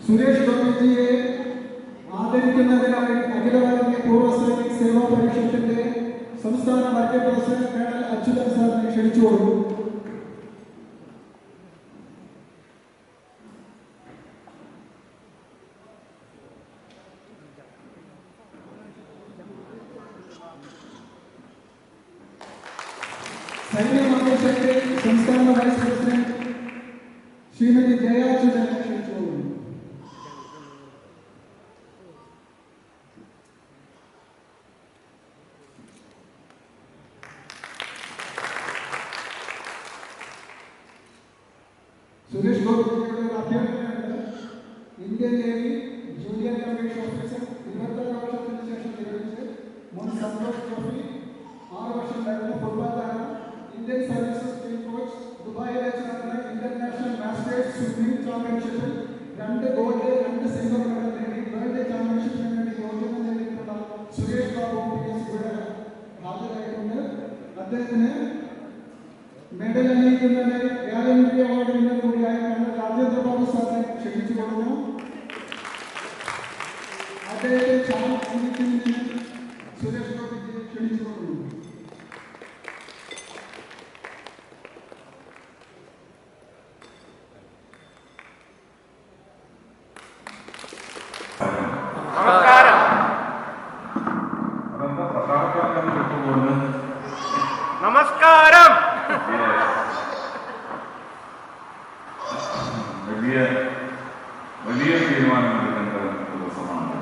സുരേഷ് ഗോപിജിയെ ആദരിക്കുന്നതിനായി അഖില ഭാരതീയ പൂർവ്വ സൈനിക് സേവാ പരിഷത്തിന്റെ സംസ്ഥാന vice president colonel Achuthan സാറിനെ ക്ഷണിച്ചുകൊടുക്കും. സൈന്യ മന്ത്രിസഭയുടെ സംസ്ഥാന വൈസ് പ്രസിഡന്റ് ശ്രീമതി ജയാച്യുതനെ ക്ഷണിച്ചുകൊടുക്കും. സുരേഷ് ഗോപിജിയുടെ ഒരു അഭ്യർത്ഥനയുണ്ട്. Indian navy junior commission officer 26 വർഷത്തിന് ശേഷം നിയമിച്ച് മുൻ സന്തോഷ് ട്രോഫി 6 വർഷം കഴിഞ്ഞ ഫുട്ബോൾ താരം, ഇന്ത്യൻ സർവീസസ് ടീം കോച്ച്, ദുബായിൽ വെച്ച് നടന്ന ഇന്റർനാഷണൽ മാസ്റ്റേഴ്സ് സ്വിമ്മിംഗ് ചാമ്പ്യൻഷിപ്പിൽ 2 ഗോൾഡ് 2 സിൽവർ മെഡൽ നേടി വേൾഡ് ചാമ്പ്യൻഷിപ്പിന് വേണ്ടി യോഗ്യത നേടിയിട്ടുള്ള സുരേഷ് ബാബു PS ഇവിടെ ഹാജരായിട്ടുണ്ട്. അദ്ദേഹത്തിന് മെഡൽ അണിയിക്കുന്നതിന് ഗാലൻട്രി അവാർഡ് വിന്നർ കൂടിയായ കേണൽ രാജേന്ദ്ര ബാബു സാറിനെ ക്ഷണിച്ചു കൊടുക്കുന്നു. അദ്ദേഹത്തെ ചാർജ് അണിയിക്കുന്നതിന് സുരേഷ് ഗോപിജിയെ ക്ഷണിച്ചു കൊടുക്കുന്നു. നമസ്കാരം. വലിയ തീരുമാനമെടുക്കേണ്ട ദിവസമാണ്.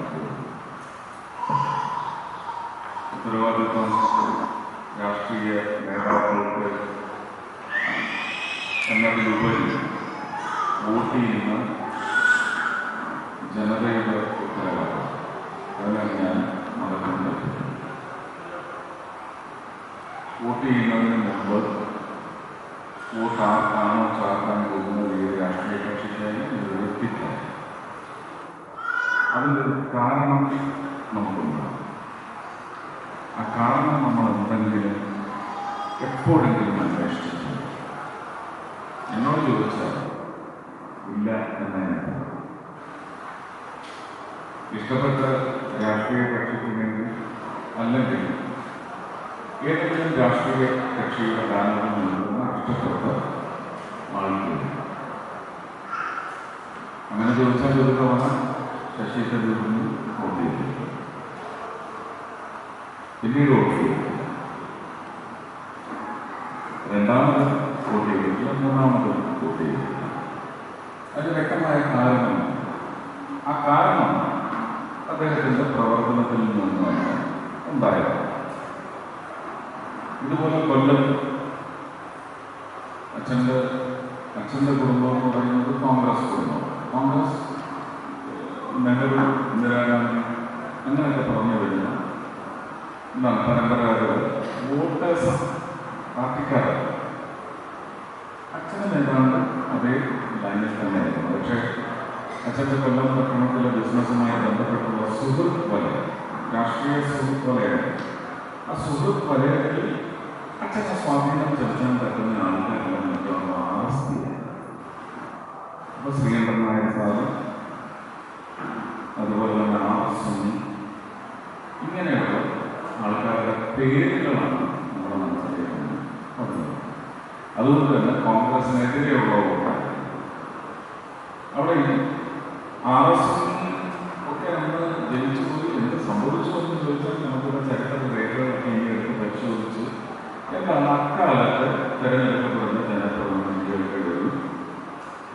ഉത്തരവാദിത്വം രാഷ്ട്രീയ നേതാക്കൾക്ക് എന്നതിലുപരി വോട്ട് ചെയ്യുന്ന ജനതയുടെ ഉത്തരവാദിത്വം. അതിനാണ് ഞാൻ നടക്കുന്നത്. വോട്ട് ചെയ്യുന്നതിന് മുമ്പ് വോട്ട് ആർക്കാണോ ചാർത്താൻ പോകുന്നത് ഈ രാഷ്ട്രീയ കക്ഷിക്കായി വ്യക്തിക്കായി അതിൻ്റെ കാരണം നമുക്കുണ്ട്. ആ കാരണം നമ്മൾ എന്തെങ്കിലും എപ്പോഴെങ്കിലും അന്വേഷിച്ചിട്ടുണ്ട്. എന്നോട് ചോദിച്ചാൽ ഇല്ല എന്ന് ഇഷ്ടപ്പെട്ട രാഷ്ട്രീയ കക്ഷിക്ക് വേണ്ടി അല്ലെങ്കിൽ ഏതെങ്കിലും രാഷ്ട്രീയ കക്ഷിയുടെ ബാനറിൽ നിൽക്കുന്ന ഇഷ്ടപ്പെട്ട ആളുകൾ അങ്ങനെ ചോദിച്ചാൽ ഒരു തവണ ശശി തരൂരിന് വോട്ട് ചെയ്തിട്ടുണ്ട്. പിന്നീട് വോട്ട് ചെയ്തിട്ടില്ല. രണ്ടാമത് വോട്ട് ചെയ്തിട്ടില്ല. മൂന്നാമത് വോട്ട് ചെയ്തിട്ടില്ല. അതിന് വ്യക്തമായ കാരണമാണ്. ആ കാരണം അദ്ദേഹത്തിൻ്റെ പ്രവർത്തനത്തിൽ നിന്നാണ് ഉണ്ടായത്. ഇതുപോലെ കൊല്ലം അച്ഛൻ്റെ കുടുംബം എന്ന് പറയുന്നത് കോൺഗ്രസ് കുടുംബം. കോൺഗ്രസ് നെഹ്റു, ഇന്ദിരാഗാന്ധി അങ്ങനെയൊക്കെ പറഞ്ഞു വരുന്ന എന്താണ് പരമ്പരാഗത വോട്ടേഴ്സ് പാർട്ടിക്കാരാണ്. അച്ഛനും ഏതാണ്ട് അതേ ലൈനിൽ തന്നെയായിരുന്നു. പക്ഷേ അച്ഛൻ്റെ കൊല്ലം പട്ടണത്തിലെ ബിസിനസ്സുമായി ബന്ധപ്പെട്ടുള്ള സുഹൃത്ത് വലയം, രാഷ്ട്രീയ സുഹൃത്ത് വലയം, ആ സുഹൃത്ത് വലയത്തിൽ അച്ഛനെ സ്വാധീനം ചെലുത്താൻ പറ്റുന്ന ആൾക്കാരെല്ലാം നിൽക്കുന്ന അവസ്ഥയാണ്. അപ്പോൾ ശ്രീകണ്ഠൻ നായർ സാറ്, അതുപോലെ തന്നെ ആർസുനി, ഇങ്ങനെയുള്ള ആൾക്കാരുടെ പേരുകളാണ് നമ്മുടെ മനസ്സിലേക്ക് വന്നത്. അതുകൊണ്ട് തന്നെ കോൺഗ്രസിനെതിരെയുള്ള വോട്ടാണ്. അവിടെ ആർസുനി ഒക്കെ അന്ന് ജനിച്ചു പോയി എന്ത് സംഭവിച്ചു എന്ന് ചോദിച്ചാൽ നമുക്കുള്ള ചരിത്ര രേഖകളൊക്കെ ഇനി എടുത്ത് പരിശോധിച്ച് എന്താണ് അക്കാലത്ത് തിരഞ്ഞെടുക്കപ്പെടുന്ന ജനപ്രതിനിധികളുടെ ഒരു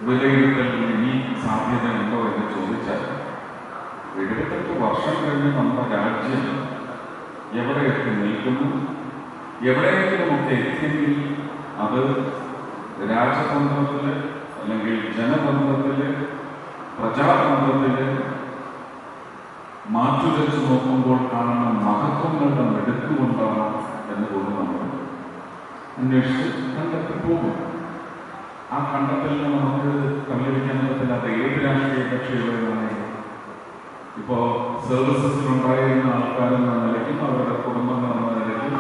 വിലയിരുത്തലിന് ഇനി സാധ്യതയുണ്ടോ എന്ന് ചോദിച്ചാൽ 78 വർഷം കഴിഞ്ഞ് നമ്മുടെ രാജ്യം എവിടെയൊക്കെ നിൽക്കുന്നു, എവിടെയെങ്കിലുമൊക്കെ എത്തിയെങ്കിൽ അത് രാജതന്ത്രത്തിൽ അല്ലെങ്കിൽ ജനതന്ത്രത്തിൽ പ്രജാതന്ത്രത്തിൽ മാറ്റുരച്ച് നോക്കുമ്പോൾ കാണുന്ന മഹത്വങ്ങളുടെ മെടുക്കുകൊണ്ടാണ് എന്ന് പോലും നമ്മൾ അന്വേഷിച്ച് കണ്ടെത്തി പോകും. ആ കണ്ടെത്തലിന് നമുക്ക് തള്ളിവെക്കാൻ പറ്റില്ലാത്ത ഏത് രാഷ്ട്രീയ കക്ഷികളാണെങ്കിലും ഇപ്പോൾ സർവീസസിലുണ്ടായിരുന്ന ആൾക്കാരെന്ന നിലയ്ക്കും അവരുടെ കുടുംബങ്ങൾ എന്ന നിലയ്ക്കും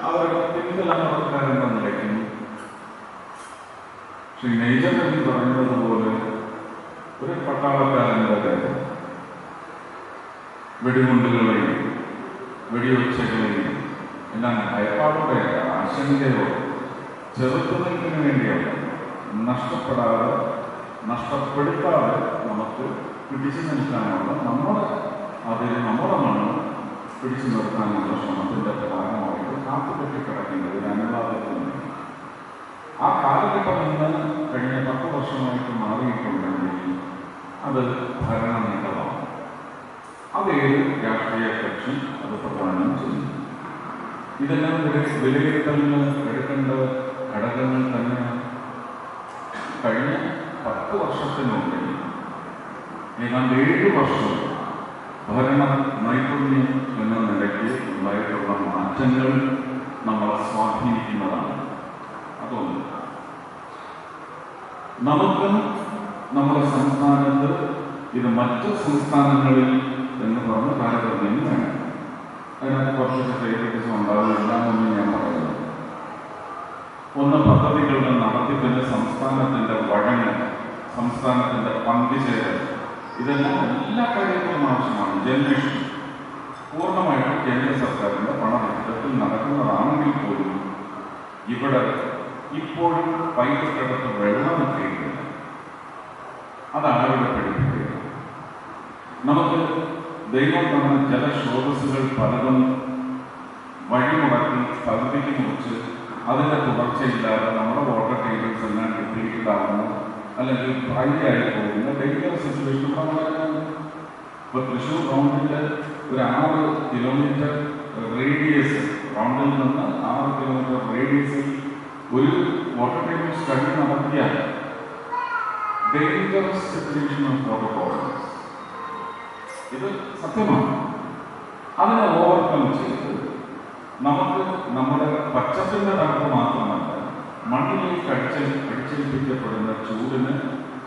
അവരുടെ പിൻതലമുറക്കാരെന്ന നിലയ്ക്കും ശ്രീ നൈജൻ പറയുന്നത് പോലെ ഒരു പട്ടാളക്കാരൻ്റെ വെടികുണ്ടുകളെയും വെടിയൊച്ചകളെയും എല്ലാം ഭയപ്പാടോടെ ആശങ്കയോ ചെറുത്തുനിൽപ്പിന് വേണ്ടിയല്ല, നഷ്ടപ്പെടാതെ നഷ്ടപ്പെടുത്താതെ നമുക്ക് പിടിച്ചു നിൽക്കാനുള്ള നമ്മുടെ അതിൽ നമ്മുടെ മണ്ണ് പിടിച്ചു നിർത്താനുള്ള ശ്രമത്തിൻ്റെ ഭാഗമായിട്ട് കാത്തുപറ്റി കിടക്കുന്നത് ഒരു അനുവാദത്തിന് ആ കാലഘട്ടം നിന്ന് കഴിഞ്ഞ 10 വർഷമായിട്ട് മാറിയിട്ടുണ്ടെങ്കിൽ അത് ഭരണനേട്ടമാണ്. അതേത് രാഷ്ട്രീയ കക്ഷി അത് പ്രധാനം ചെയ്യും. ഇതെല്ലാം വിലയിരുത്തലിന് എടുക്കേണ്ട ഘടകങ്ങൾ തന്നെയാണ്. കഴിഞ്ഞ 10 വർഷത്തിനുള്ളിൽ ഏതാണ്ട് 7 വർഷം ഭരണ നൈപുണ്യം എന്ന നിലയ്ക്ക് ഉണ്ടായിട്ടുള്ള മാറ്റങ്ങൾ നമ്മളെ സ്വാധീനിക്കുന്നതാണ്. അതൊന്ന്, നമുക്ക് നമ്മുടെ സംസ്ഥാനത്ത് ഇത് മറ്റ് സംസ്ഥാനങ്ങളിൽ എന്ന് പറഞ്ഞ് താരതമ്യം വേണം. അതിനകത്ത് കുറച്ചൊക്കെ ഫേവറിറ്റിസം ഉണ്ടാവില്ല എന്നൊന്നും ഞാൻ പറയുന്നത്. ഒന്ന്, പദ്ധതികളുടെ നടത്തിപ്പിന് സംസ്ഥാനത്തിൻ്റെ വഴങ്ങൽ, സംസ്ഥാനത്തിൻ്റെ പങ്കുചേരൽ, ഇതെല്ലാം എല്ലാ കാര്യങ്ങളും ആവശ്യമാണ്. ജനറേഷൻ പൂർണ്ണമായിട്ടും കേന്ദ്ര സർക്കാരിൻ്റെ പണവിഹിതത്തിൽ നടക്കുന്നതാണെങ്കിൽ പോലും ഇവിടെ ഇപ്പോഴും പൈപ്പിട്ടടുത്ത് വെള്ളമെത്തിയിട്ടില്ല. അതാരുടെ പഠിപ്പിക്കുക. നമുക്ക് ദൈവം തന്ന ജലസ്രോതസ്സുകൾ പലതും വഴിമുടക്കി പകുതിക്ക് മുറിച്ച് അതിൻ്റെ തുടർച്ചയില്ലാതെ നമ്മുടെ വാട്ടർ ടേബിൾസ് എല്ലാം ഡിപ്ലീറ്റഡ് ആകുന്നു, അല്ലെങ്കിൽ ഡ്രൈ ആയി പോകുന്ന ഡേഞ്ചറസ് സിറ്റുവേഷൻ നമ്മളായിരുന്നു. ഇപ്പോൾ തൃശ്ശൂർ റൗണ്ടിൽ ഒരു 6 കിലോമീറ്റർ റേഡിയസ്, റൗണ്ടിൽ നിന്ന് 6 കിലോമീറ്റർ റേഡിയസിൽ ഒരു വാട്ടർ ടേബിൾ സ്റ്റഡി നടത്തിയാൽ dangerous situation of water problems, ഇത് സത്യമാണ്. അതിനെ ഓവർകം ചെയ്ത് നമുക്ക് നമ്മുടെ പച്ചപ്പിൻ്റെ തണുപ്പ് മാത്രമല്ല, മണ്ണിലേക്ക് അടിച്ചേൽപ്പിക്കപ്പെടുന്ന ചൂടിന്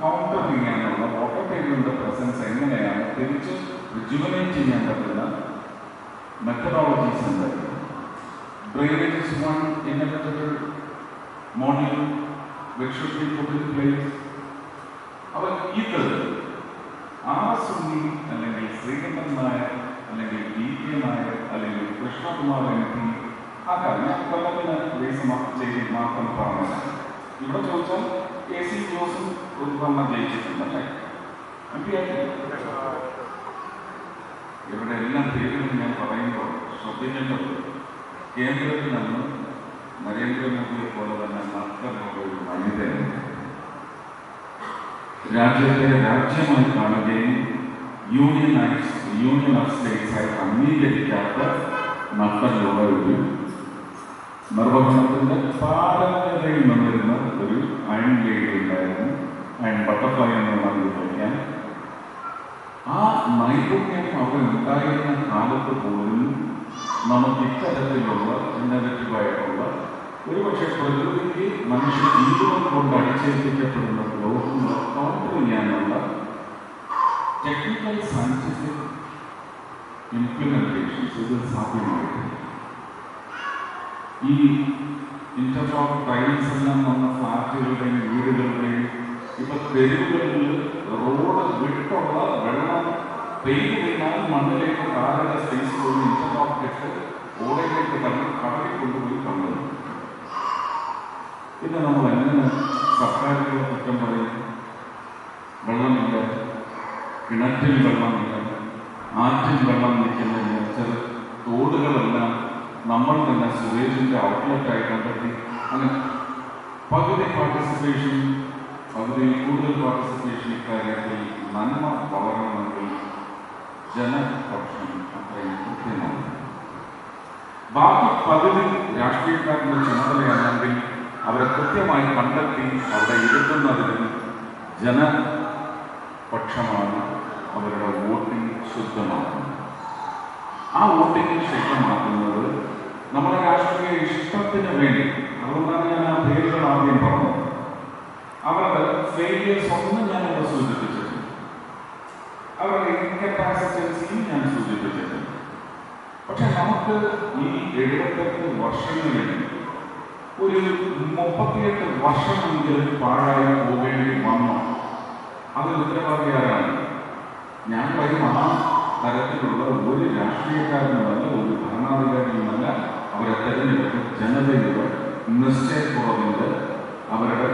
കൗണ്ടർ ചെയ്യാനുള്ള വാട്ടർ ടേബിളിൻ്റെ പ്രസൻസ് എങ്ങനെയാണ് തിരിച്ച് റിജുവനേറ്റ് ചെയ്യാൻ പറ്റുന്ന മെത്തഡോളജീസ് ഉണ്ടായിരുന്നു. Drainage is one innovatable model which should be put in place. അവർ ഇത് സുന്നി അല്ലെങ്കിൽ ശ്രീകണ്ഠൻ നായർ അല്ലെങ്കിൽ DK നായർ അല്ലെങ്കിൽ കൃഷ്ണകുമാർ MP ആ കാര്യം കൊല്ലത്തിന് ചെയ്ത് മാത്രം പറഞ്ഞതാണ്. ഇവിടെ ചോദിച്ചാൽ AC ജോസും ഒരു തവണ ജയിച്ചിട്ടുണ്ടല്ലേ, MP ആയിട്ട്. ഇവരുടെ എല്ലാം പേരുകൾ ഞാൻ പറയുമ്പോൾ ശ്രദ്ധിക്കേണ്ടത്, കേന്ദ്രത്തിൽ നിന്ന് നരേന്ദ്രമോദിയെ പോലെ തന്നെ നഷ്ടമുള്ള ഒരു വനിതയാണ്. രാജ്യത്തെ രാജ്യമായി കാണുകയും യൂണിയൻ ഓഫ് സ്റ്റേറ്റ്സ് ആയിട്ട് അംഗീകരിക്കാത്ത നഷ്ടമുള്ള ഒരു നിർവഹണത്തിൻ്റെ പാരമ്പര്യതയിൽ നിന്നിരുന്ന ഒരു അയൺ ലേഡി ഉണ്ടായിരുന്നു, അയൺ ബട്ടർഫ്ലൈ എന്ന് നമുക്ക് വിളിക്കാൻ. ആ നൈപുണ്യം അവരുണ്ടായിരുന്ന കാലത്ത് പോലും നമുക്ക് ഇത്തരത്തിലുള്ള ഇന്നവേറ്റീവായിട്ടുള്ള ഒരുപക്ഷെ പ്രകൃതിക്ക് മനുഷ്യ ജീവിതം കൊണ്ട് അടിച്ചേൽപ്പിക്കപ്പെടുന്ന ലോകങ്ങൾ കൗണ്ടർ ചെയ്യാനുള്ള ടെക്നിക്കൽ സയൻറ്റിഫിക് ഇംപ്ലിമെന്റേഷൻസ് ഇത് സാധ്യമായിട്ടില്ല. ഈ ഇന്റർലോക്ക് ടൈൽസ് എല്ലാം വന്ന ഫ്ലാറ്റുകളുടെയും വീടുകളുടെയും ഇപ്പൊ തെരുവുകളിൽ റോഡ് വിട്ടുള്ള വെള്ളം പെയ്ത് കഴിഞ്ഞാൽ മണ്ണിലേക്ക് കാലയുടെ സ്പേസ് പോയി ഇന്റർലോക്ക് ഇട്ട് ഓടയിലേക്ക് തള്ളി കടലിൽ കൊണ്ടുപോയി തള്ളുന്നു. പിന്നെ നമ്മൾ എങ്ങനെ സർക്കാരുകളെ കുറ്റം പറയും? വെള്ളമില്ല, കിണറ്റിൽ വെള്ളമില്ല, ആറ്റിൽ വെള്ളം നിൽക്കുന്നില്ല, ചെറു തോടുകളെല്ലാം നമ്മൾ തന്നെ സുവേജിൻ്റെ ഔട്ട്ലെറ്റായി കണ്ടെത്തി. അങ്ങനെ പകുതി പാർട്ടിസിപ്പേഷൻ, പകുതിയിൽ കൂടുതൽ പാർട്ടിസിപ്പേഷൻ ഇക്കാര്യത്തിൽ നന്മ വളരണമെങ്കിൽ ജനപക്ഷം അത്രയും കൃത്യമാണ്. ബാക്കി പകുതി രാഷ്ട്രീയക്കാരുടെ ചുമതലയാണെങ്കിൽ അവരെ കൃത്യമായി കണ്ടെത്തി അവിടെ ഇരുത്തുന്നതിന് ജനപക്ഷമാണ് അവരുടെ വോട്ടിംഗ് ശുദ്ധമാക്കുന്നത്. ആ വോട്ടിംഗ് ശുദ്ധമാക്കുന്നത് നമ്മുടെ രാഷ്ട്രീയ ഇഷ്ടത്തിന് വേണ്ടി. അതുകൊണ്ടാണ് ഞാൻ ആ പേരുകൾ ആദ്യം പറഞ്ഞത്. അവരുടെ ഫെയിലിയേഴ്സ് ഒന്നും ഞാനിവിടെ സൂചിപ്പിച്ചിട്ടുണ്ട്, അവരുടെ ഇൻകപ്പാസിറ്റൻസിയും ഞാൻ സൂചിപ്പിച്ചിട്ടുണ്ട്. പക്ഷെ നമുക്ക് ഈ 78 വർഷങ്ങളിൽ ഒരു 38 വർഷമെങ്കിലും പാഴായി പോകേണ്ടി വന്നു അതിന് ഉത്തരവാദിയാരാണ്? ഞാൻ പറയും ആ തരത്തിലുള്ള ഒരു രാഷ്ട്രീയക്കാരനുമല്ല, ഒരു ഭരണാധികാരിയുമല്ല. അവരെ തെരഞ്ഞെടുത്ത് ജനതയുടെ നിശ്ചയക്കുറവിൻ്റെ, അവരുടെ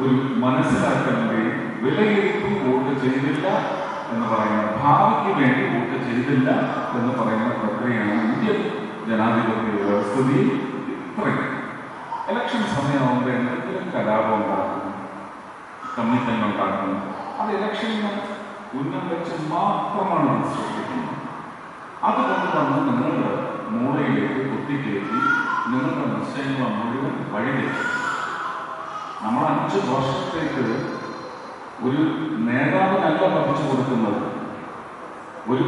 ഒരു മനസ്സിലാക്കലിൻ്റെയും വിലയിരുത്തി വോട്ട് ചെയ്തില്ല എന്ന് പറയുന്ന, ഭാവിക്ക് വേണ്ടി വോട്ട് ചെയ്തില്ല എന്ന് പറയുന്ന പ്രക്രിയയാണ് ഇന്ത്യൻ ജനാധിപത്യ വ്യവസ്ഥിതിയിൽ. ഇത്രയും ഇലക്ഷൻ സമയമാകുമ്പോൾ എന്തെങ്കിലും കലാപം ഉണ്ടാക്കുന്നു, കമ്മിറ്റങ്ങൾ ഉണ്ടാക്കുന്നു, അത് ഇലക്ഷന് ഉന്നം വെച്ച് മാത്രമാണ് സൃഷ്ടിക്കുന്നത്. അതുകൊണ്ട് തന്നെ നിങ്ങളുടെ മൂളയിലേക്ക് കുത്തിക്കയറ്റി നിങ്ങളുടെ നിശ്ചയങ്ങൾ മുഴുവൻ വഴിതെറ്റി. നമ്മൾ 5 വർഷത്തേക്ക് ഒരു നേതാവിനല്ല പഠിച്ചു കൊടുക്കുന്നത്, ഒരു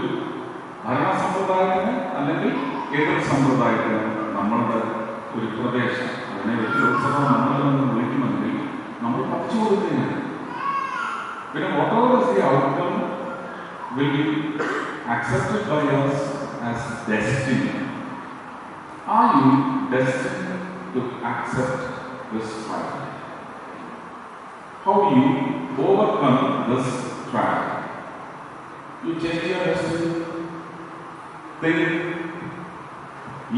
ഭരണ സമ്പ്രദായത്തിന് അല്ലെങ്കിൽ എതിർ സമ്പ്രദായത്തിന് നമ്മളുടെ ഒരു പ്രദേശം, അതിനെ ഒരു ലോക്സഭാ മണ്ഡലമെന്ന് വിളിക്കുമെങ്കിൽ നമ്മൾ പഠിച്ചു കൊടുക്കുകയാണ്. പിന്നെ whatever is the outcome will be accepted by us as destiny. Are you destined to accept this trial? How do you overcome this trial? You change your destiny. Think.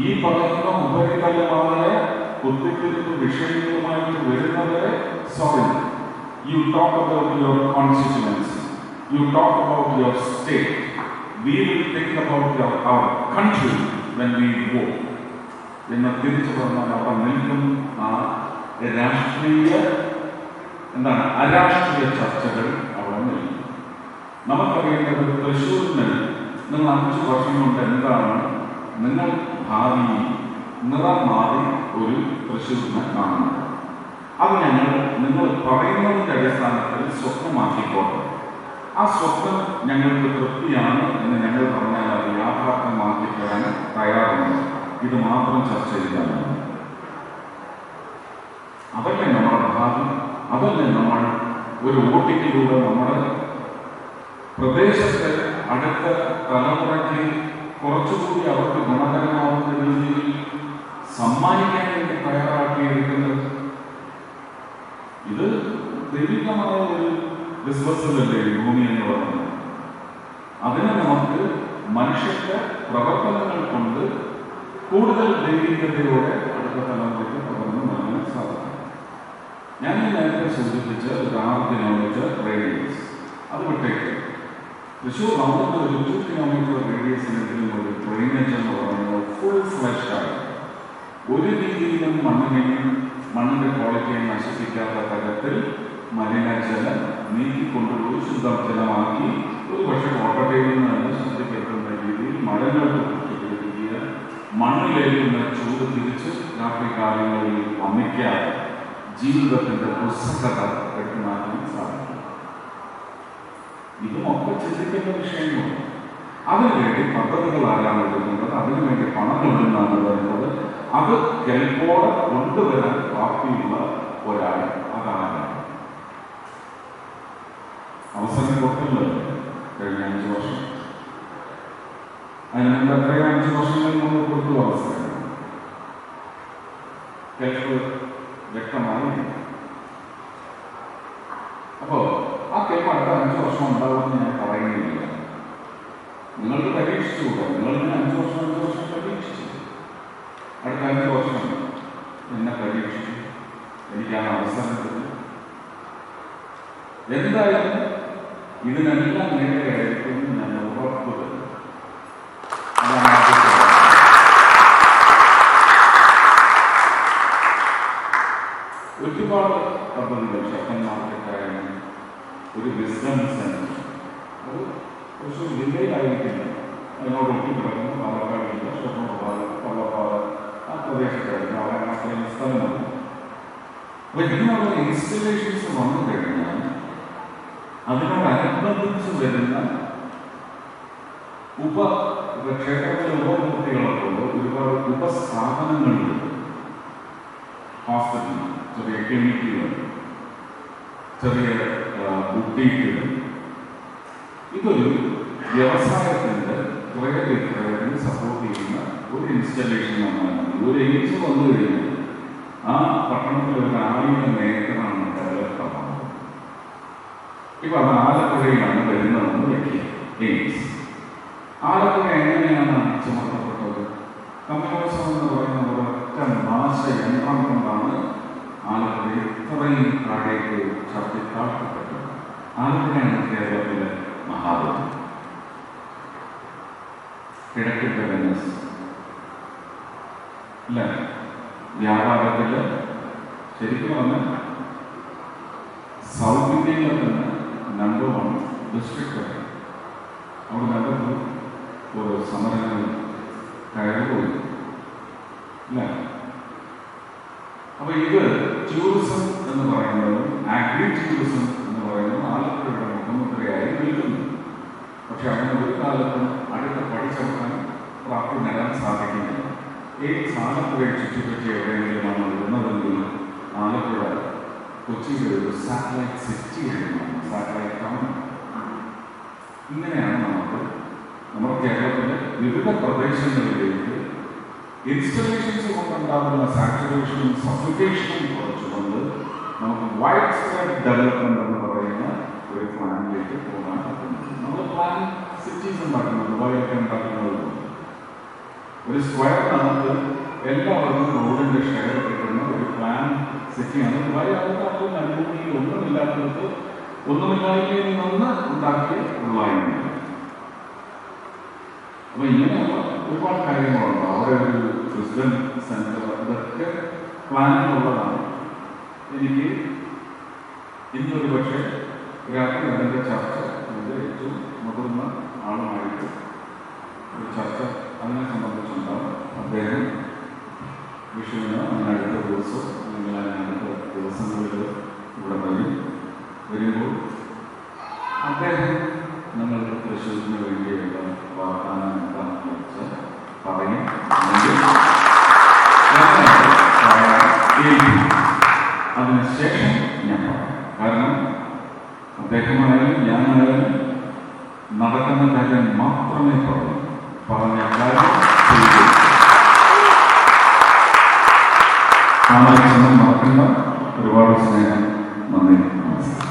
ഈ പറയുന്ന ഉപരിതലമായ കുത്തിക്കുരുന്ന വിഷയങ്ങളുമായിട്ട് വരുന്നവരെ sorry. You talk about your constituency. You talk about your state. We will think about our country when we vote. എന്ന് തിരിച്ചു പറഞ്ഞാൽ അവിടെ നിൽക്കും ആ രാഷ്ട്രീയ അരാഷ്ട്രീയ ചർച്ചകൾ അവിടെ നിൽക്കും. നമുക്കറിയേണ്ടത് തൃശ്ശൂരിന് നിങ്ങൾ 5 വർഷം കൊണ്ട് എന്താണ് നിങ്ങൾ ഭാവിയിൽ നിറം മാറി ഒരു തൃശ്ശൂരിനെ കാണുന്നത്. അത് നിങ്ങൾ പറയുന്നതിൻ്റെ അടിസ്ഥാനത്തിൽ സ്വപ്നമാക്കിക്കോട്ടെ. ആ സ്വപ്നം ഞങ്ങൾക്ക് തൃപ്തിയാണ് എന്ന് ഞങ്ങൾ പറഞ്ഞാൽ അത് യാഥാർത്ഥ്യമാക്കി തരാൻ തയ്യാറുണ്ട്. ഇത് മാത്രം ചർച്ച ചെയ്താൽ അതല്ലേ നമ്മുടെ ഭാവി, അതല്ലേ നമ്മൾ ഒരു വോട്ടിങ്ങിലൂടെ നമ്മുടെ പ്രദേശത്തെ അടുത്ത തലമുറയ്ക്ക് കുറച്ചുകൂടി അവർക്ക് ഗുണകരമാവുന്ന രീതിയിൽ സമ്മാനിക്കാൻ വേണ്ടി തയ്യാറാക്കിയിരിക്കുന്നത്. ഇത് ദൈവികമായ ഒരു ഡിസ്പെർസലല്ലേ ഭൂമി എന്ന് പറയുന്നത്. അതിനെ നമുക്ക് മനുഷ്യന്റെ പ്രവർത്തനങ്ങൾ കൊണ്ട് കൂടുതൽ ദൈവികതയോടെ അടുത്ത തലമുറയ്ക്ക് പകർന്നു നൽകാൻ സാധിക്കും. ഞാൻ നേരത്തെ സൂചിപ്പിച്ച ഒരു 6 കിലോമീറ്റർ റേഡിയസ് അത് വിട്ടേക്ക്. തൃശ്ശൂർ നമുക്ക് ഒരു 2 കിലോമീറ്റർ റേഡിയസിനെങ്കിലും ഒരു ഡ്രെയിനേജ് എന്ന് പറയുന്നത് ഫുൾ ഫ്ലഷ്ഡായി ഒരു രീതിയിലും മണ്ണിന്റെ ക്വാളിറ്റിയെ നശിപ്പിക്കാത്ത തരത്തിൽ മലിനജലം നീക്കിക്കൊണ്ടുപോയി ശുദ്ധജലമാക്കി ഒരു പക്ഷേ കോട്ടയിൽ നിന്ന് തന്നെ ശുദ്ധിപ്പെടുത്തുന്ന രീതിയിൽ മരങ്ങൾ പുഷ്ടിപ്പെടുത്തിയ മണ്ണിലേക്കുന്ന ചൂട് തിരിച്ച് രാത്രികാലങ്ങളിൽ വമിക്കാതെ ജീവിതത്തിന്റെ പുസ്തകത കെട്ടുമാറ്റാൻ സാധിക്കും. ഇതുമൊക്കെ ചിന്തിക്കേണ്ട വിഷയമാണ്. അതിനുവേണ്ടി പദ്ധതികൾ ആരാണ് എടുക്കുന്നത്, അതിനുവേണ്ടി പണം കൊണ്ടുവന്നാണ് വരുന്നത്, അത് കെൽപ്പോടെ കൊണ്ടുവരാൻ പ്രാപ്തിയുള്ള ഒരാൾ അതാണ്. അവസരം കൊടുത്തില്ല കഴിഞ്ഞ 5 വർഷം. അതിന് എത്രയോ 5 വർഷങ്ങളിൽ നമ്മൾ കൊടുത്തു അവസരം. കെൽപ്പ് വ്യക്തമായി. അപ്പോൾ ആ കെൽപ്പ് അടുത്ത 5 വർഷം ഉണ്ടാവുമെന്ന് ഞാൻ പറയുന്നില്ല. നിങ്ങൾക്ക് പരീക്ഷിച്ചുകൂടാ. നിങ്ങൾ 5 വർഷം പരീക്ഷിച്ചു. അടുത്ത 5 വർഷം എന്നെ പരീക്ഷിച്ചു. എനിക്ക് ആ അവസരം കിട്ടും. എന്തായാലും ഇതിനെല്ലാം നേരെയായിരിക്കും ഞാൻ ഉറപ്പ് തരും. അതാണ് ഒരുപാട് പദ്ധതികൾ ഷട്ടൻ മാർക്കറ്റായാലും ഒരു വിസ്ഡം സെന്റർ അത് കുറച്ച് ജില്ലയിലായിരിക്കില്ല. അതിനോട് ഒട്ടിക്കിടക്കുന്ന പാലക്കാട് ജില്ല, ഷൊർണൂർ, കൊല്ലപ്പാട് ആ പ്രദേശത്തായിരിക്കും. അവിടെ അത്രയും സ്ഥലമാണ്. അപ്പോൾ ഇതിനുള്ള ഇൻസ്റ്റലേഷൻസ് വന്നു കഴിഞ്ഞാൽ അതിനോടനുബന്ധിച്ച് വരുന്ന ക്ഷേത്രത്തിലെ ഉപമൂർത്തികളൊക്കെ ഉണ്ട്. ഒരുപാട് ഉപസ്ഥാപനങ്ങളുണ്ട്. ഹോസ്പിറ്റൽ, ചെറിയ ക്ലിനിക്കുകൾ, ചെറിയ ബുട്ടീക്കുകൾ. ഇതൊരു വ്യവസായത്തിൻ്റെ ക്രയവിക്രയത്തിന് സപ്പോർട്ട് ചെയ്യുന്ന ഒരു ഇൻസ്റ്റലേഷൻ വന്നാൽ ഒരു ഏജ് വന്നു കഴിഞ്ഞാൽ ആ പട്ടണത്തിൽ ഒരു 1000 ഏക്കറാണ് ഡെവലപ്ഡ്. ഇപ്പൊ അത് ആലപ്പുഴയിലാണ് വരുന്നതെന്ന് വയ്ക്കുക. എയിംസ് ആലപ്പുഴ എങ്ങനെയാണ് ചുമത്തപ്പെട്ടത്? കമ്മ്യൂണിസം എന്ന് പറയുന്ന ഒരൊറ്റ നാശയന്ത്രം കൊണ്ടാണ് ആലപ്പുഴ ഇത്രയും താഴേക്ക് താഴ്ത്തപ്പെട്ടത്. ആലപ്പുഴയാണ് കേരളത്തിലെ മഹാബലി, കിഴക്കിന്റെ വെനസ് അല്ല. വ്യാപാരത്തിൽ ശരിക്കും പറഞ്ഞാൽ സൗത്ത് ഇന്ത്യയിലെ തന്നെ നമ്പർ 1 ഡിസ്ട്രിക്റ്റ്. അവിടെ നല്ലൊരു ഒരു സമരങ്ങൾ കയറിപ്പോയി അല്ല. അപ്പൊ ഇത് ടൂറിസം എന്ന് പറയുന്നതും ആഗ്രി ടൂറിസം എന്ന് പറയുന്നതും ആലപ്പുഴയുടെ മുഖമുദ്രയായി നിൽക്കുന്നു. പക്ഷെ അങ്ങനെ ഒരു കാലത്തും അടുത്ത പഠിച്ചെടുക്കാൻ പ്രാപ്തി നേടാൻ സാധിക്കുന്നില്ല. എയിംസ് ആലപ്പുഴയെ ചുറ്റിപ്പറ്റി എവിടെയെങ്കിലുമാണ് വരുന്നതെങ്കിൽ ആലപ്പുഴ കൊച്ചിയിലെ ഒരു സാറ്റലൈറ്റ് സിറ്റിയായിരുന്നു, സാറ്റലൈറ്റ് ടൗൺ. ഇങ്ങനെയാണ് നമ്മുടെ കേരളത്തിലെ വിവിധ പ്രദേശങ്ങളിലേക്ക് ഇൻസ്റ്റലേഷൻസ് കൊണ്ടുണ്ടാകുന്ന സാച്ചുറേഷനും സഫിക്കേഷനും കുറച്ചുകൊണ്ട് നമുക്ക് വൈഡ് സ്പ്രെഡ് ഡെവലപ്മെന്റ് എന്ന് പറയുന്ന ഒരു പ്ലാനിലേക്ക് പോകാൻ പറ്റുന്നു. നമ്മൾ പ്ലാൻ സിറ്റീസ് ഉണ്ടാക്കുന്നത്, ദുബായിയൊക്കെ ഉണ്ടാക്കുന്നത് ഒരു സ്ക്വയറിനകത്ത് എല്ലാവർക്കും റോഡിന്റെ ഷെയർ കിട്ടുന്ന ഒരു പ്ലാൻ സിറ്റിയാണ് ദുബായ്. അകത്ത് അനുഭൂതിയിൽ ഒന്നുമില്ലാത്തത് ഒന്നുമില്ലായ്മയിൽ നിന്ന് ഉണ്ടാക്കിയ ഉള്ളായ്മ. അപ്പൊ ഇങ്ങനെയുള്ള ഒരുപാട് കാര്യങ്ങളുണ്ട്. അവിടെ ഒരു പ്രസിഡന്റ് സെന്റർ, ഇതൊക്കെ പ്ലാനിലുള്ളതാണ്. എനിക്ക് ഇന്നൊരു പക്ഷേ രാത്രി അതിൻ്റെ ചർച്ച അതിൻ്റെ ഏറ്റവും മുതിർന്ന ആളുമായിട്ട് ഒരു ചർച്ച അതിനെ സംബന്ധിച്ചുണ്ടാവും. അദ്ദേഹം വിഷുവിന് അതിനടുത്ത ദിവസം അല്ലെങ്കിൽ അതിനടുത്ത ദിവസങ്ങളിൽ ഇവിടെ വരുമ്പോൾ അദ്ദേഹം നിങ്ങൾക്ക് തൃശ്ശൂരിന് വേണ്ടിയുള്ള വാഗ്ദാനം എന്താണെന്ന് വെച്ചാൽ പറയും. അതിനുശേഷം ഞാൻ പറയാം. കാരണം അദ്ദേഹമായാലും ഞാനായാലും നടക്കുന്ന കാര്യം മാത്രമേ പറയൂ. പറഞ്ഞ കാര്യം ചെയ്തു കാണാൻ മറക്കുന്ന ഒരുപാട് സ്നേഹം. നന്ദി, നമസ്കാരം.